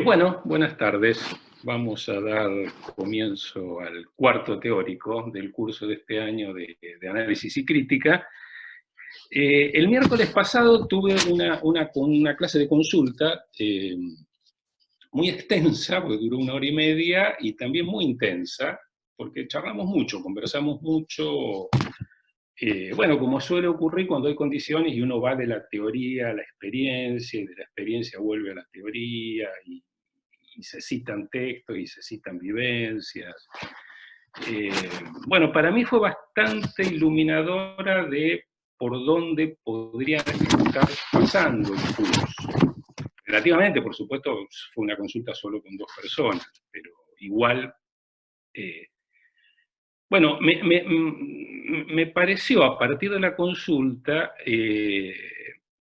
Bueno, buenas tardes. Vamos a dar comienzo al cuarto teórico del curso de este año de análisis y crítica. El miércoles pasado tuve una clase de consulta muy extensa, porque duró 1 hora y media, y también muy intensa, porque charlamos mucho, conversamos mucho. Bueno, como suele ocurrir cuando hay condiciones y uno va de la teoría a la experiencia, y de la experiencia vuelve a la teoría, y se citan textos y se citan vivencias. Bueno, para mí fue bastante iluminadora de por dónde podrían estar pasando el curso. Relativamente, por supuesto, fue una consulta solo con 2 personas, pero igual, bueno, me pareció a partir de la consulta,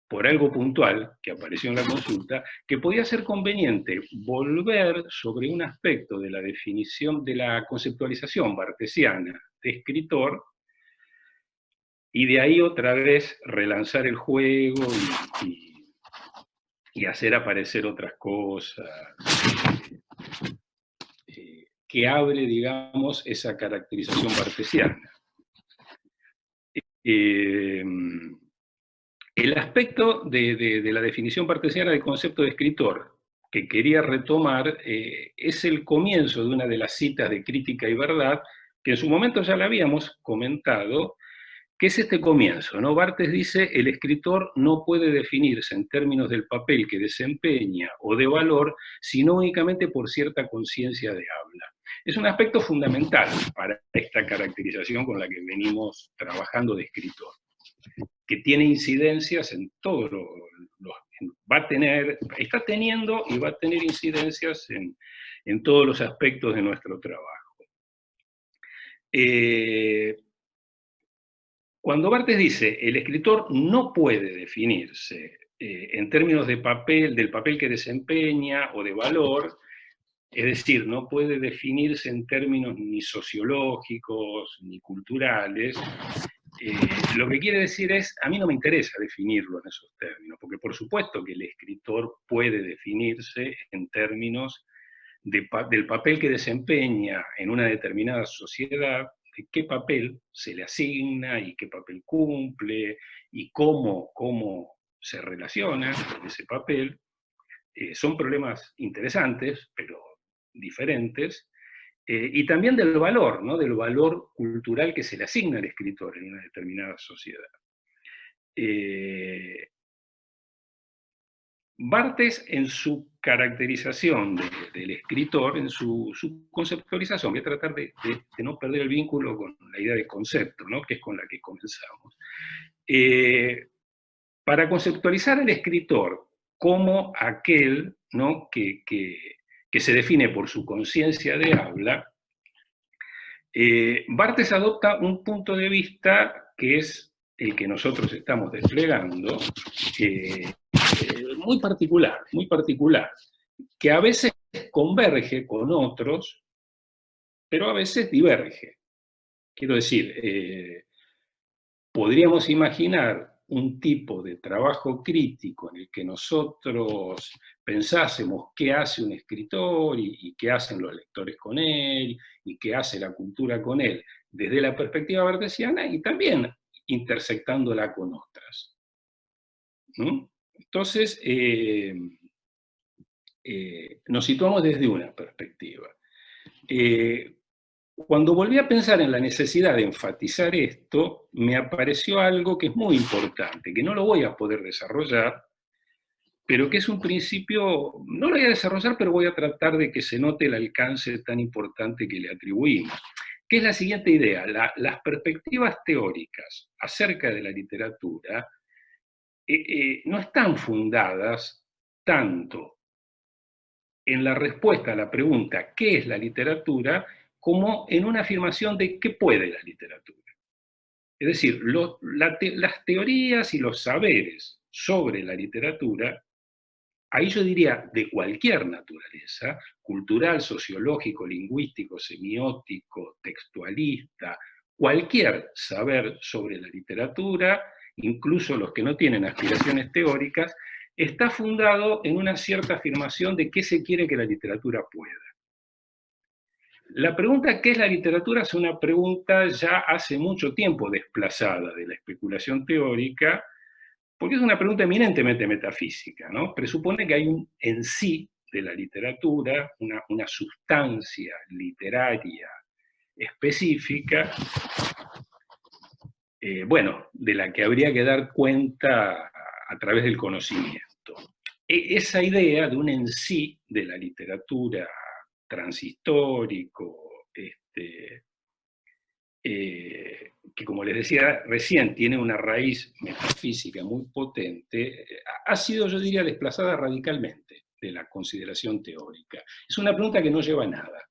por algo puntual que apareció en la consulta, que podía ser conveniente volver sobre un aspecto de la definición, de la conceptualización bartesiana de escritor, y de ahí otra vez relanzar el juego y hacer aparecer otras cosas, que hable, digamos, esa caracterización bartesiana. El aspecto de la definición bartesiana del concepto de escritor que quería retomar es el comienzo de una de las citas de Crítica y Verdad, que en su momento ya la habíamos comentado, que es este comienzo, ¿no? Barthes dice: el escritor no puede definirse en términos del papel que desempeña o de valor, sino únicamente por cierta conciencia de habla. Es un aspecto fundamental para esta caracterización con la que venimos trabajando de escritor, que tiene incidencias en todo está teniendo y va a tener incidencias en todos los aspectos de nuestro trabajo. Cuando Barthes dice: el escritor no puede definirse en términos de papel, del papel que desempeña o de valor, es decir, no puede definirse en términos ni sociológicos ni culturales, lo que quiere decir es: a mí no me interesa definirlo en esos términos, porque por supuesto que el escritor puede definirse en términos del papel que desempeña en una determinada sociedad, de qué papel se le asigna y qué papel cumple, y cómo se relaciona con ese papel. Son problemas interesantes, pero diferentes, y también del valor, ¿no? Del valor cultural que se le asigna al escritor en una determinada sociedad. Barthes, en su caracterización del escritor, en su conceptualización, voy a tratar de no perder el vínculo con la idea de concepto, ¿no? Que es con la que comenzamos. Para conceptualizar al escritor como aquel, ¿no? que se define por su conciencia de habla, Barthes adopta un punto de vista que es el que nosotros estamos desplegando, muy particular, que a veces converge con otros, pero a veces diverge. Quiero decir, podríamos imaginar un tipo de trabajo crítico en el que nosotros pensásemos qué hace un escritor y qué hacen los lectores con él y qué hace la cultura con él desde la perspectiva bartesiana, y también intersectándola con otras, ¿no? Entonces, nos situamos desde una perspectiva. Cuando volví a pensar en la necesidad de enfatizar esto, me apareció algo que es muy importante, que no lo voy a poder desarrollar, pero que es un principio, no lo voy a desarrollar, pero voy a tratar de que se note el alcance tan importante que le atribuimos, que es la siguiente idea: las perspectivas teóricas acerca de la literatura no están fundadas tanto en la respuesta a la pregunta ¿qué es la literatura?, como en una afirmación de qué puede la literatura. Es decir, las teorías y los saberes sobre la literatura, ahí yo diría de cualquier naturaleza, cultural, sociológico, lingüístico, semiótico, textualista, cualquier saber sobre la literatura, incluso los que no tienen aspiraciones teóricas, está fundado en una cierta afirmación de qué se quiere que la literatura pueda. La pregunta ¿qué es la literatura? Es una pregunta ya hace mucho tiempo desplazada de la especulación teórica, porque es una pregunta eminentemente metafísica, ¿no? Presupone que hay un en sí de la literatura, una sustancia literaria específica, bueno, de la que habría que dar cuenta a través del conocimiento. Esa idea de un en sí de la literatura transhistórico, que como les decía recién tiene una raíz metafísica muy potente, ha sido, yo diría, desplazada radicalmente de la consideración teórica. Es una pregunta que no lleva a nada,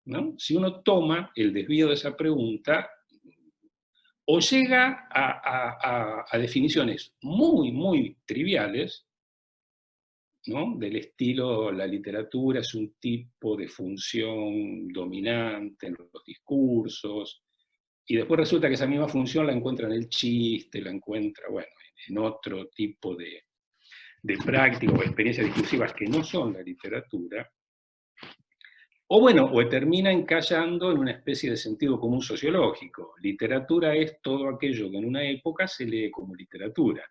¿no? Si uno toma el desvío de esa pregunta, o llega a definiciones muy, muy triviales, ¿no? Del estilo, la literatura es un tipo de función dominante en los discursos, y después resulta que esa misma función la encuentra en el chiste, la encuentra, bueno, en otro tipo de prácticas o experiencias discursivas que no son la literatura, o bueno, o termina encallando en una especie de sentido común sociológico. Literatura es todo aquello que en una época se lee como literatura.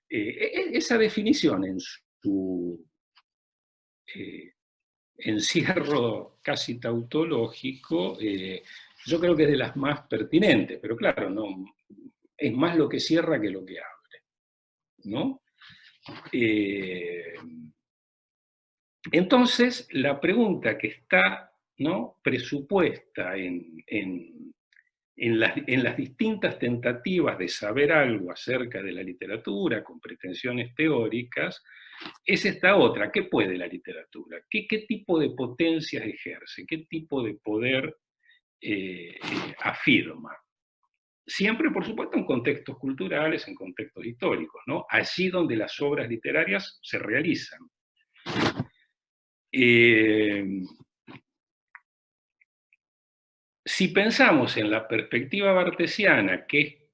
Esa definición en su encierro casi tautológico, yo creo que es de las más pertinentes, pero claro, no, es más lo que cierra que lo que abre, ¿no? Entonces, la pregunta que está, ¿no?, presupuesta en las distintas tentativas de saber algo acerca de la literatura con pretensiones teóricas, es esta otra: ¿qué puede la literatura? ¿Qué tipo de potencias ejerce? ¿Qué tipo de poder afirma? Siempre, por supuesto, en contextos culturales, en contextos históricos, ¿no? Allí donde las obras literarias se realizan. Si pensamos en la perspectiva barthesiana, que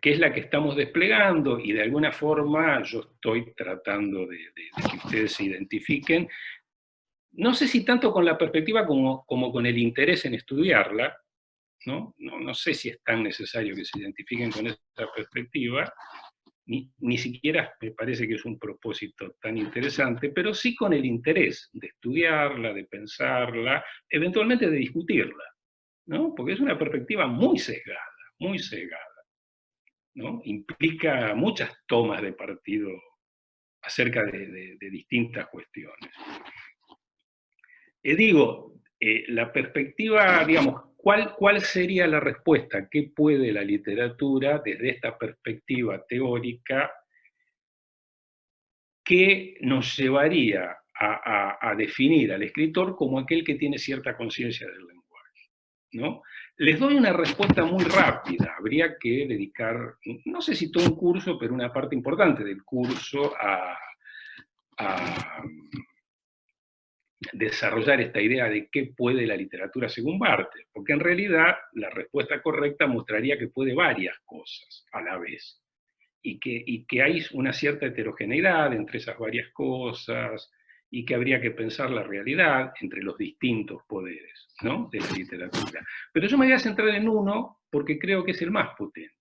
es la que estamos desplegando, y de alguna forma yo estoy tratando de que ustedes se identifiquen, no sé si tanto con la perspectiva como con el interés en estudiarla, ¿no? No sé si es tan necesario que se identifiquen con esa perspectiva, ni siquiera me parece que es un propósito tan interesante, pero sí con el interés de estudiarla, de pensarla, eventualmente de discutirla, ¿no? Porque es una perspectiva muy sesgada, ¿no? Implica muchas tomas de partido acerca de distintas cuestiones. La perspectiva, digamos, ¿cuál sería la respuesta? ¿Qué puede la literatura desde esta perspectiva teórica que nos llevaría a definir al escritor como aquel que tiene cierta conciencia del lenguaje, ¿no? Les doy una respuesta muy rápida. Habría que dedicar, no sé si todo un curso, pero una parte importante del curso a desarrollar esta idea de qué puede la literatura según Barthes, porque en realidad la respuesta correcta mostraría que puede varias cosas a la vez, y que hay una cierta heterogeneidad entre esas varias cosas, y que habría que pensar la realidad entre los distintos poderes, ¿no?, de la literatura. Pero yo me voy a centrar en uno porque creo que es el más potente,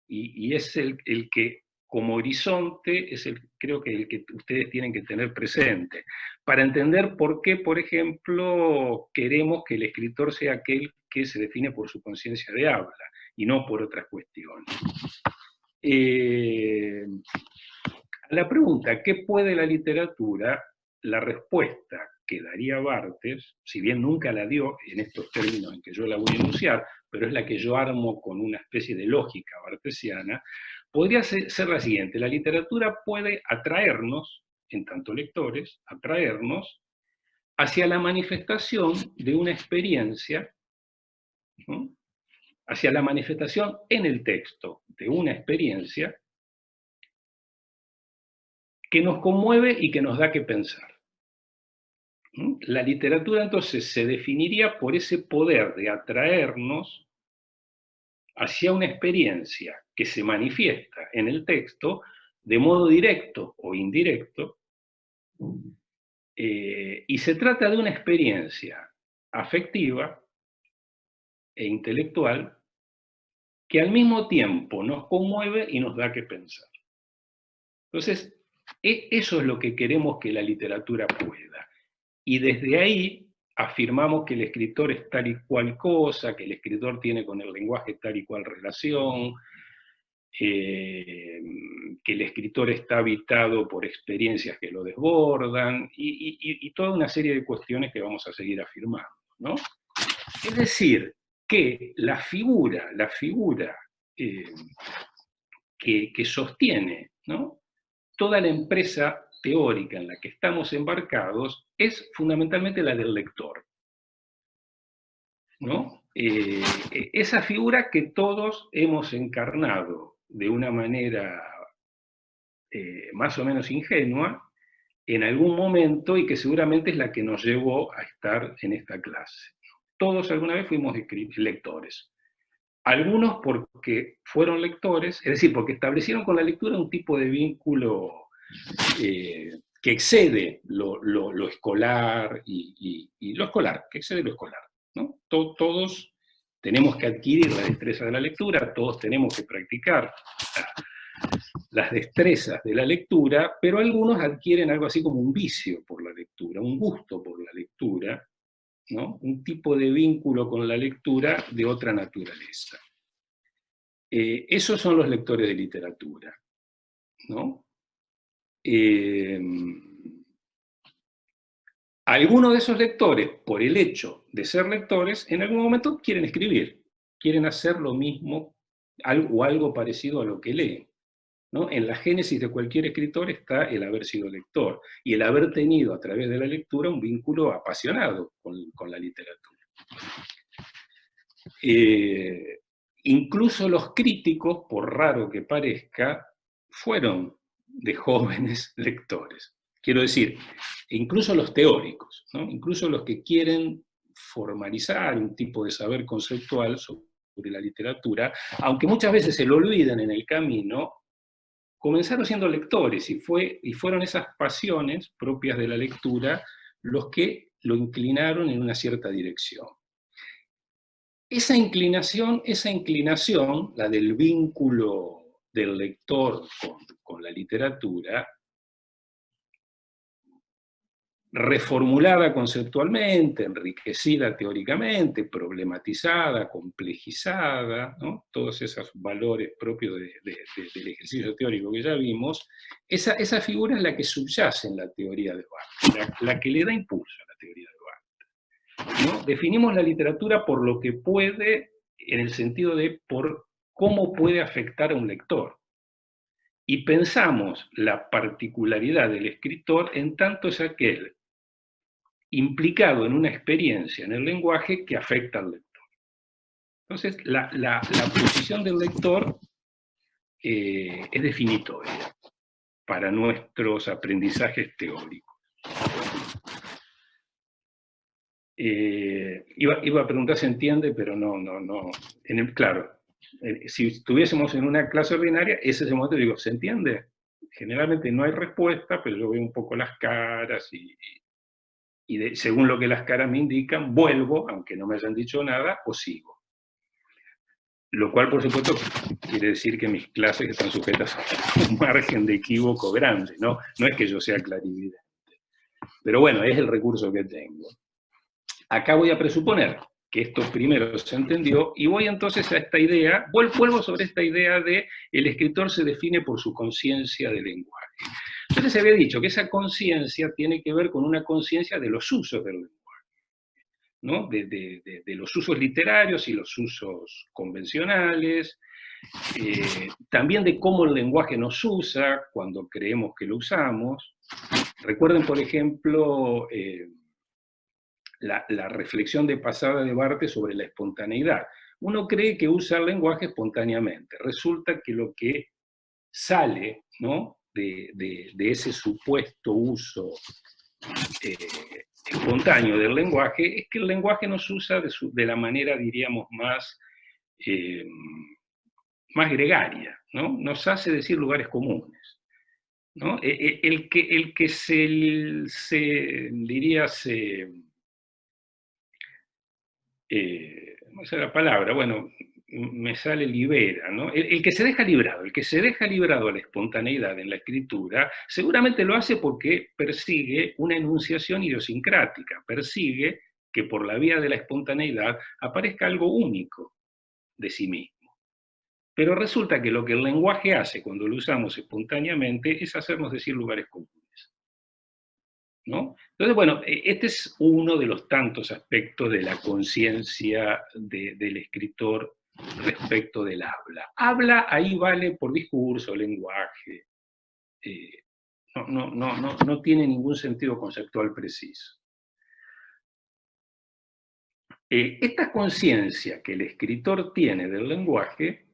y es el que como horizonte es creo que el que ustedes tienen que tener presente, para entender por qué, por ejemplo, queremos que el escritor sea aquel que se define por su conciencia de habla, y no por otras cuestiones. A la pregunta, ¿qué puede la literatura?, la respuesta que daría Barthes, si bien nunca la dio en estos términos en que yo la voy a enunciar, pero es la que yo armo con una especie de lógica barthesiana, podría ser la siguiente: la literatura puede atraernos, en tanto lectores, atraernos hacia la manifestación de una experiencia, ¿no?, hacia la manifestación en el texto de una experiencia que nos conmueve y que nos da que pensar. La literatura entonces se definiría por ese poder de atraernos hacia una experiencia que se manifiesta en el texto de modo directo o indirecto, y se trata de una experiencia afectiva e intelectual que al mismo tiempo nos conmueve y nos da que pensar. Entonces, eso es lo que queremos que la literatura pueda. Y desde ahí afirmamos que el escritor es tal y cual cosa, que el escritor tiene con el lenguaje tal y cual relación, que el escritor está habitado por experiencias que lo desbordan, y toda una serie de cuestiones que vamos a seguir afirmando, ¿no? Es decir, que la figura que sostiene, ¿no?, toda la empresa teórica en la que estamos embarcados es fundamentalmente la del lector, ¿no? Esa figura que todos hemos encarnado de una manera más o menos ingenua en algún momento, y que seguramente es la que nos llevó a estar en esta clase. Todos alguna vez fuimos lectores. Algunos porque fueron lectores, es decir, porque establecieron con la lectura un tipo de vínculo que excede lo escolar y lo escolar, que excede lo escolar, ¿no? Todos tenemos que adquirir la destreza de la lectura, todos tenemos que practicar las destrezas de la lectura, pero algunos adquieren algo así como un vicio por la lectura, un gusto por la lectura, ¿no? Un tipo de vínculo con la lectura de otra naturaleza. Esos son los lectores de literatura, ¿no? Algunos de esos lectores, por el hecho de ser lectores, en algún momento quieren escribir, quieren hacer lo mismo o algo parecido a lo que leen, ¿no? En la génesis de cualquier escritor está el haber sido lector y el haber tenido a través de la lectura un vínculo apasionado con la literatura. Incluso los críticos, por raro que parezca, fueron de jóvenes lectores. Quiero decir, incluso los teóricos, ¿no? Incluso los que quieren formalizar un tipo de saber conceptual sobre la literatura, aunque muchas veces se lo olviden en el camino, comenzaron siendo lectores y fueron esas pasiones propias de la lectura los que lo inclinaron en una cierta dirección. Esa inclinación, la del vínculo del lector con la literatura, reformulada conceptualmente, enriquecida teóricamente, problematizada, complejizada, ¿no? Todos esos valores propios del ejercicio teórico que ya vimos, esa figura es la que subyace en la teoría de Barthes, la que le da impulso a la teoría de Barthes, ¿no? Definimos la literatura por lo que puede, en el sentido de por cómo puede afectar a un lector. Y pensamos la particularidad del escritor en tanto es aquel implicado en una experiencia en el lenguaje que afecta al lector. Entonces, la posición del lector es definitoria para nuestros aprendizajes teóricos. Iba a preguntar si entiende, pero no. Claro, si estuviésemos en una clase ordinaria, ese es el momento que digo, ¿se entiende? Generalmente no hay respuesta, pero yo veo un poco las caras y según lo que las caras me indican, vuelvo, aunque no me hayan dicho nada, o sigo. Lo cual, por supuesto, quiere decir que mis clases están sujetas a un margen de equívoco grande, ¿no? No es que yo sea clarividente. Pero bueno, es el recurso que tengo. Acá voy a presuponer que esto primero se entendió, y voy entonces a esta idea, vuelvo sobre esta idea de el escritor se define por su conciencia del lenguaje. Entonces se había dicho que esa conciencia tiene que ver con una conciencia de los usos del lenguaje, ¿no? De los usos literarios y los usos convencionales, también de cómo el lenguaje nos usa cuando creemos que lo usamos. Recuerden, por ejemplo, la reflexión de pasada de Barthes sobre la espontaneidad. Uno cree que usa el lenguaje espontáneamente. Resulta que lo que sale, ¿no?, de ese supuesto uso espontáneo del lenguaje es que el lenguaje nos usa de la manera, diríamos, más gregaria, ¿no? Nos hace decir lugares comunes. ¿no? El que diría, no sé la palabra, bueno, me sale libera, ¿no? El que se deja librado, el que se deja librado a la espontaneidad en la escritura, seguramente lo hace porque persigue una enunciación idiosincrática, persigue que por la vía de la espontaneidad aparezca algo único de sí mismo. Pero resulta que lo que el lenguaje hace cuando lo usamos espontáneamente es hacernos decir lugares comunes, ¿no? Entonces, bueno, este es uno de los tantos aspectos de la conciencia del escritor respecto del habla. Habla, ahí vale por discurso, lenguaje, no tiene ningún sentido conceptual preciso. Esta conciencia que el escritor tiene del lenguaje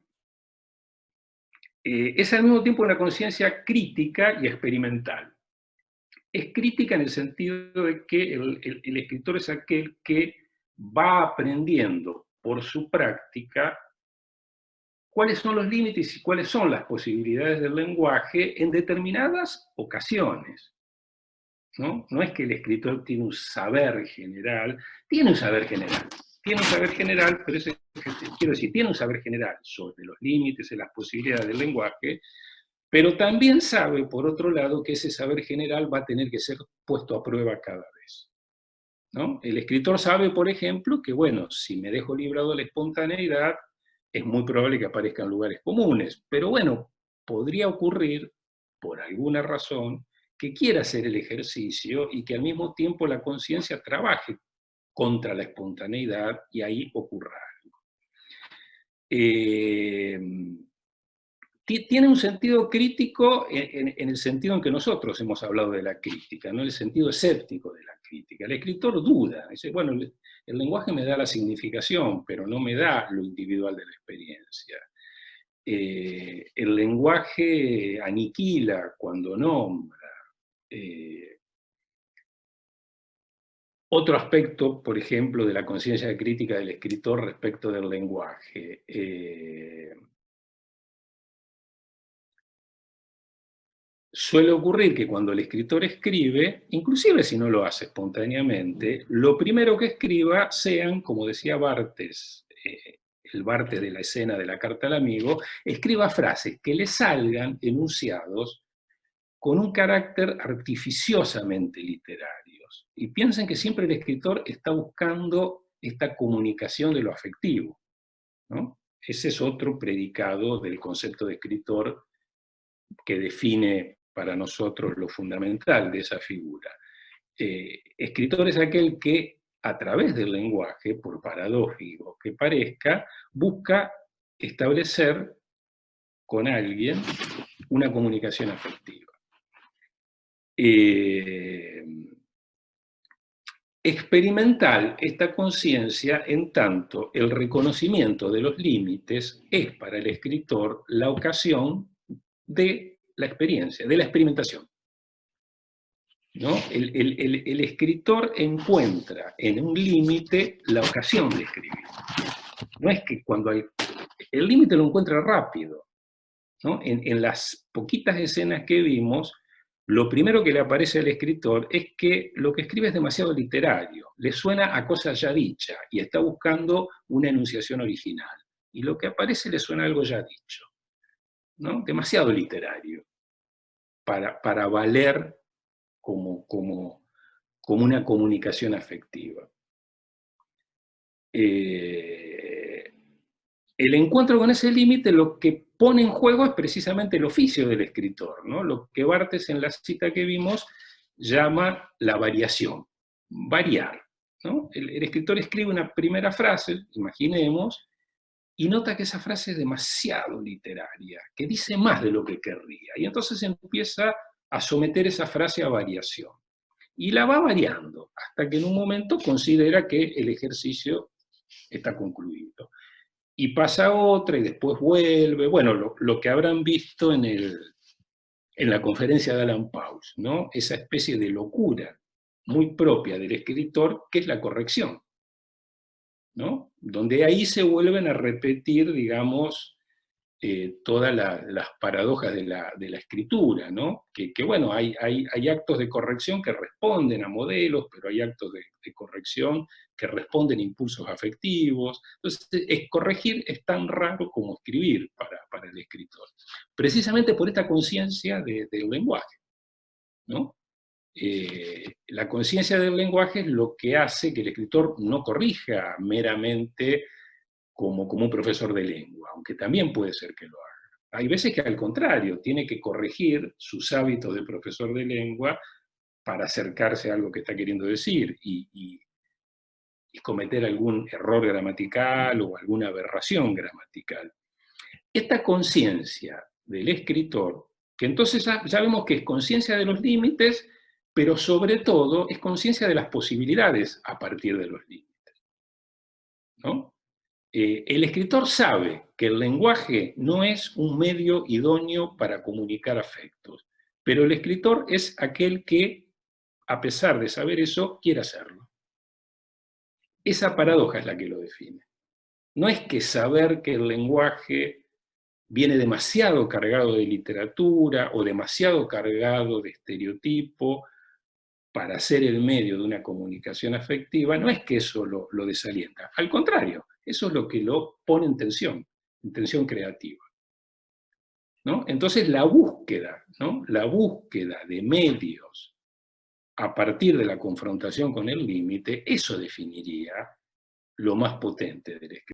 es al mismo tiempo una conciencia crítica y experimental. Es crítica en el sentido de que el escritor es aquel que va aprendiendo por su práctica cuáles son los límites y cuáles son las posibilidades del lenguaje en determinadas ocasiones. No es que el escritor tiene un saber general, tiene un saber general, pero quiero decir, tiene un saber general sobre los límites y las posibilidades del lenguaje, pero también sabe, por otro lado, que ese saber general va a tener que ser puesto a prueba cada vez, ¿no? El escritor sabe, por ejemplo, que, bueno, si me dejo librado la espontaneidad, es muy probable que aparezcan lugares comunes, pero bueno, podría ocurrir, por alguna razón, que quiera hacer el ejercicio y que al mismo tiempo la conciencia trabaje contra la espontaneidad y ahí ocurra algo. Tiene un sentido crítico en el sentido en que nosotros hemos hablado de la crítica, ¿no? El sentido escéptico de la crítica. El escritor duda, dice, bueno, el lenguaje me da la significación, pero no me da lo individual de la experiencia. El lenguaje aniquila cuando nombra. Otro aspecto, por ejemplo, de la conciencia crítica del escritor respecto del lenguaje. Suele ocurrir que cuando el escritor escribe, inclusive si no lo hace espontáneamente, lo primero que escriba sean, como decía Barthes, el Barthes de la escena de la carta al amigo, escriba frases que le salgan enunciados con un carácter artificiosamente literarios. Y piensen que siempre el escritor está buscando esta comunicación de lo afectivo, ¿no? Ese es otro predicado del concepto de escritor que define para nosotros lo fundamental de esa figura. Escritor es aquel que, a través del lenguaje, por paradójico que parezca, busca establecer con alguien una comunicación afectiva. Experimental esta conciencia en tanto el reconocimiento de los límites es para el escritor la ocasión de la experiencia, de la experimentación, ¿no? El escritor encuentra en un límite la ocasión de escribir. No es que cuando el límite lo encuentra rápido, ¿no? En las poquitas escenas que vimos, lo primero que le aparece al escritor es que lo que escribe es demasiado literario, le suena a cosas ya dichas y está buscando una enunciación original. Y lo que aparece le suena a algo ya dicho, ¿no? Demasiado literario para valer como una comunicación afectiva. El encuentro con ese límite lo que pone en juego es precisamente el oficio del escritor, ¿no? Lo que Barthes en la cita que vimos llama la variación, variar, ¿no? El escritor escribe una primera frase, imaginemos, y nota que esa frase es demasiado literaria, que dice más de lo que querría, y entonces empieza a someter esa frase a variación. Y la va variando hasta que en un momento considera que el ejercicio está concluido. Y pasa otra y después vuelve. Bueno, lo que habrán visto en la conferencia de Alan Pauls, ¿no? Esa especie de locura muy propia del escritor, que es la corrección, ¿no? Donde ahí se vuelven a repetir, digamos, todas las paradojas de la escritura, ¿no? Que bueno, hay actos de corrección que responden a modelos, pero hay actos de corrección que responden a impulsos afectivos. Entonces, corregir es tan raro como escribir para el escritor. Precisamente por esta conciencia del lenguaje, ¿no? La conciencia del lenguaje es lo que hace que el escritor no corrija meramente como un profesor de lengua, aunque también puede ser que lo haga. Hay veces que al contrario, tiene que corregir sus hábitos de profesor de lengua para acercarse a algo que está queriendo decir y cometer algún error gramatical o alguna aberración gramatical. Esta conciencia del escritor, que entonces ya vemos que es conciencia de los límites, pero sobre todo es conciencia de las posibilidades a partir de los límites, ¿no? El escritor sabe que el lenguaje no es un medio idóneo para comunicar afectos, pero el escritor es aquel que, a pesar de saber eso, quiere hacerlo. Esa paradoja es la que lo define. No es que saber que el lenguaje viene demasiado cargado de literatura o demasiado cargado de estereotipo para ser el medio de una comunicación afectiva, no es que eso lo desalienta. Al contrario, eso es lo que lo pone en tensión creativa, ¿no? Entonces la búsqueda, ¿no? La búsqueda de medios a partir de la confrontación con el límite, eso definiría lo más potente del escritor.